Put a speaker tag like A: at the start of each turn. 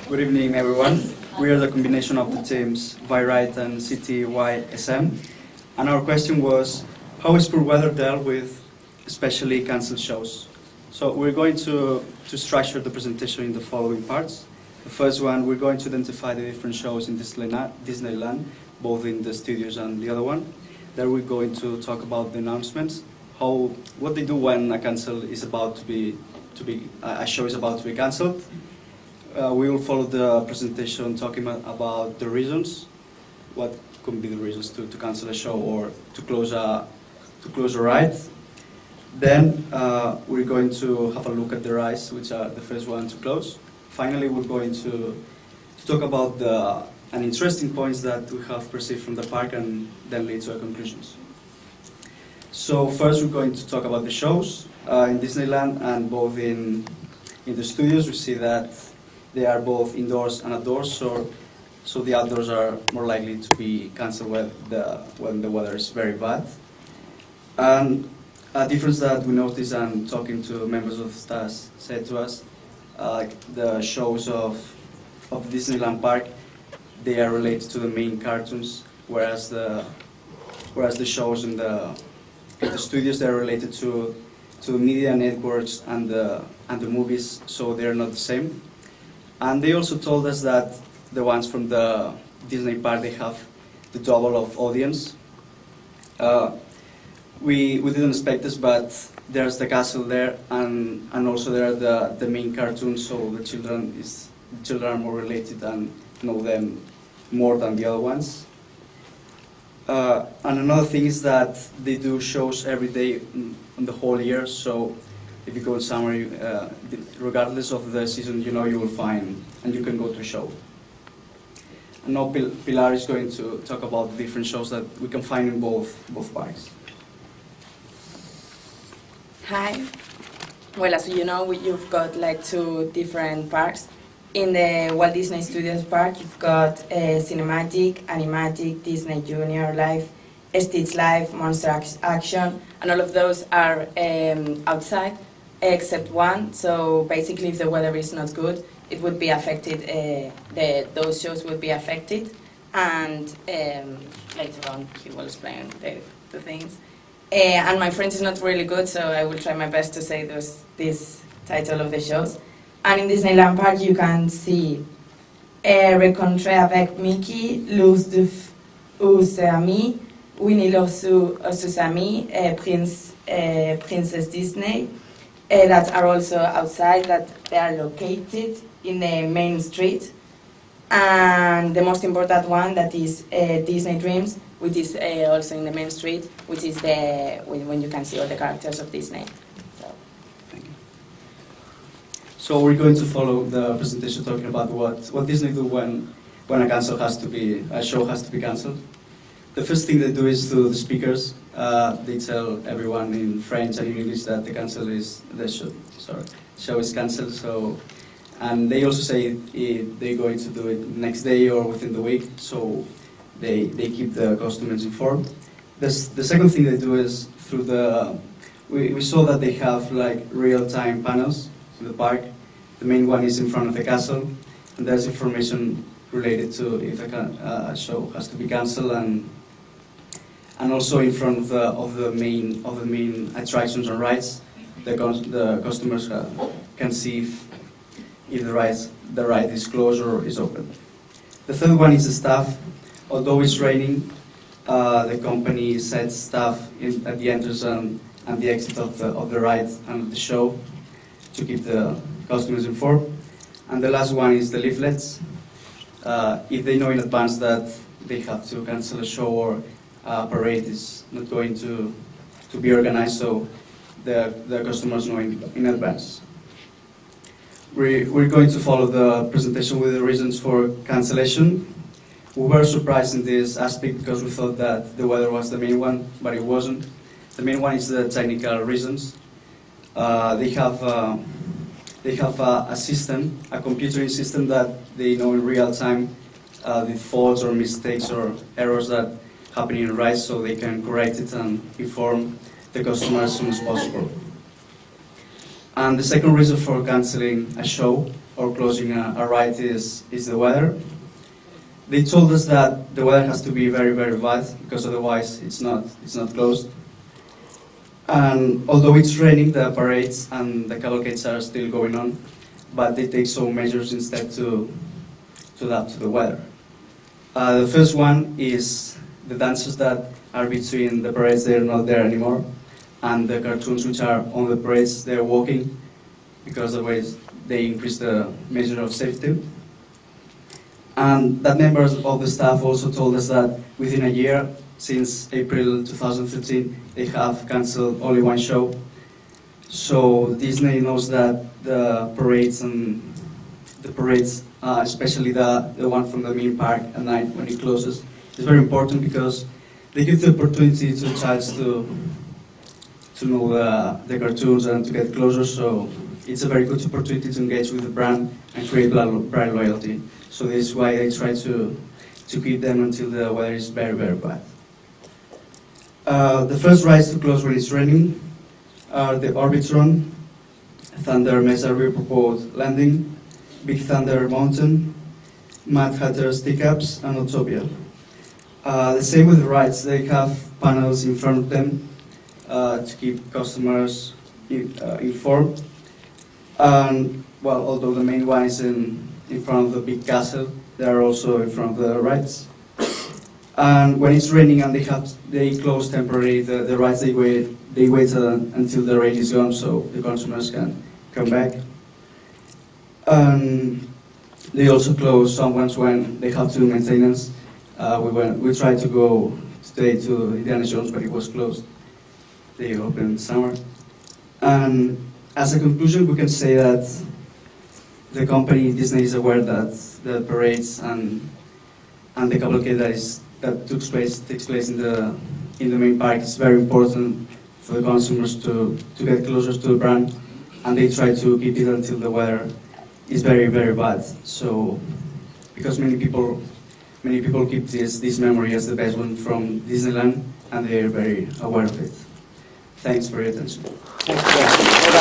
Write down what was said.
A: Good evening, everyone. We are the combination of the teams Virite and CTYSM, and our question was, how is poor weather dealt with, especially cancelled shows? So we're going to structure the presentation in the following parts. The first one, we're going to identify the different shows in Disneyland, both in the studios and the other one. Then we're going to talk about the announcements, what they do when a show is about to be cancelled. We will follow the presentation talking about the reasons, what could be the reasons to cancel a show or to close a ride. Then we're going to have a look at the rides, which are the first one to close. Finally, we're going to talk about an interesting points that we have perceived from the park and then lead to our conclusions. So first, we're going to talk about the shows in Disneyland, and both in the studios. We see that they are both indoors and outdoors, so the outdoors are more likely to be cancelled when the weather is very bad. And a difference that we noticed and talking to members of staff said to us, the shows of Disneyland Park, they are related to the main cartoons, whereas the shows in the studios, they're related to media networks and the movies, so they're not the same. And they also told us that the ones from the Disney Park, they have the double of audience. We didn't expect this, but there's the castle there, and also there are the main cartoons, so the children are more related and know them more than the other ones. And another thing is that they do shows every day on the whole year, so if you go in summer, regardless of the season, you will find, and you can go to a show. And now Pilar is going to talk about the different shows that we can find in both parks.
B: Hi. Well, as you know, you've got like two different parks. In the Walt Disney Studios Park, you've got Cinemagic, Animagic, Disney Junior Live, Stitch Live, Monster Action, and all of those are outside, except one. So basically, if the weather is not good, it would be affected. Those shows would be affected, and later on he will explain the things. And my French is not really good, so I will try my best to say this title of the shows. And in Disneyland Park, you can see Rencontre avec Mickey, Luz ou ses amis, Winnie l'ours ou ses amis, Princess Disney, that are also outside, that they are located in the main street. And the most important one, that is Disney Dreams, which is also in the main street, which is when you can see all the characters of Disney.
A: So we're going to follow the presentation talking about what Disney do when a show has to be cancelled. The first thing they do is through the speakers. They tell everyone in French and in English that the show is cancelled. So, and they also say if they're going to do it next day or within the week. So they keep the customers informed. The second thing they do is through we saw that they have like real-time panels in the park. The main one is in front of the castle, and there's information related to if a show has to be cancelled, and also in front of the main attractions and rides, the customers can see if the ride is closed or is open. The third one is the staff. Although it's raining, the company sets staff at the entrance and the exit of the ride and the show to keep the customers informed. And the last one is the leaflets. If they know in advance that they have to cancel a show or a parade is not going to be organized, so the customers know in advance. We're going to follow the presentation with the reasons for cancellation. We were surprised in this aspect because we thought that the weather was the main one, but it wasn't. The main one is the technical reasons. They have a system, a computer system that they know in real time the faults or mistakes or errors that happen in rides, so they can correct it and inform the customer as soon as possible. And the second reason for cancelling a show or closing a ride is the weather. They told us that the weather has to be very, very bad, because otherwise it's not closed. And although it's raining, the parades and the cavalcades are still going on, but they take some measures instead to adapt to the weather. The first one is the dancers that are between the parades, they're not there anymore, and the cartoons which are on the parades, they're walking, because otherwise they increase the measure of safety. And that members of the staff also told us that within a year, since April 2013, they have cancelled only one show. So Disney knows that the parades, especially the one from the main park at night when it closes, is very important, because they give the opportunity to child to know the cartoons and to get closer. So it's a very good opportunity to engage with the brand and create brand loyalty. So this is why they try to keep them until the weather is very, very bad. The first rides to close when it's raining are the Orbitron, Thunder Mesa Riverboat Landing, Big Thunder Mountain, Mad Hatter Stick-Ups, and Autopia. The same with the rides, they have panels in front of them to keep customers informed. And well, although the main one is in front of the big castle, they are also in front of the rides. And when it's raining and they close temporarily the rides, they wait until the rain is gone, so the consumers can come back. And they also close some ones when they have to do maintenance. We tried to go today to Indiana Jones, but it was closed. They opened in summer. And as a conclusion, we can say that the company Disney is aware that the parades and the cavalcade that takes place in the main park is very important for the consumers to get closer to the brand, and they try to keep it until the weather is very, very bad. So, because many people keep this memory as the best one from Disneyland, and they are very aware of it. Thanks for your attention.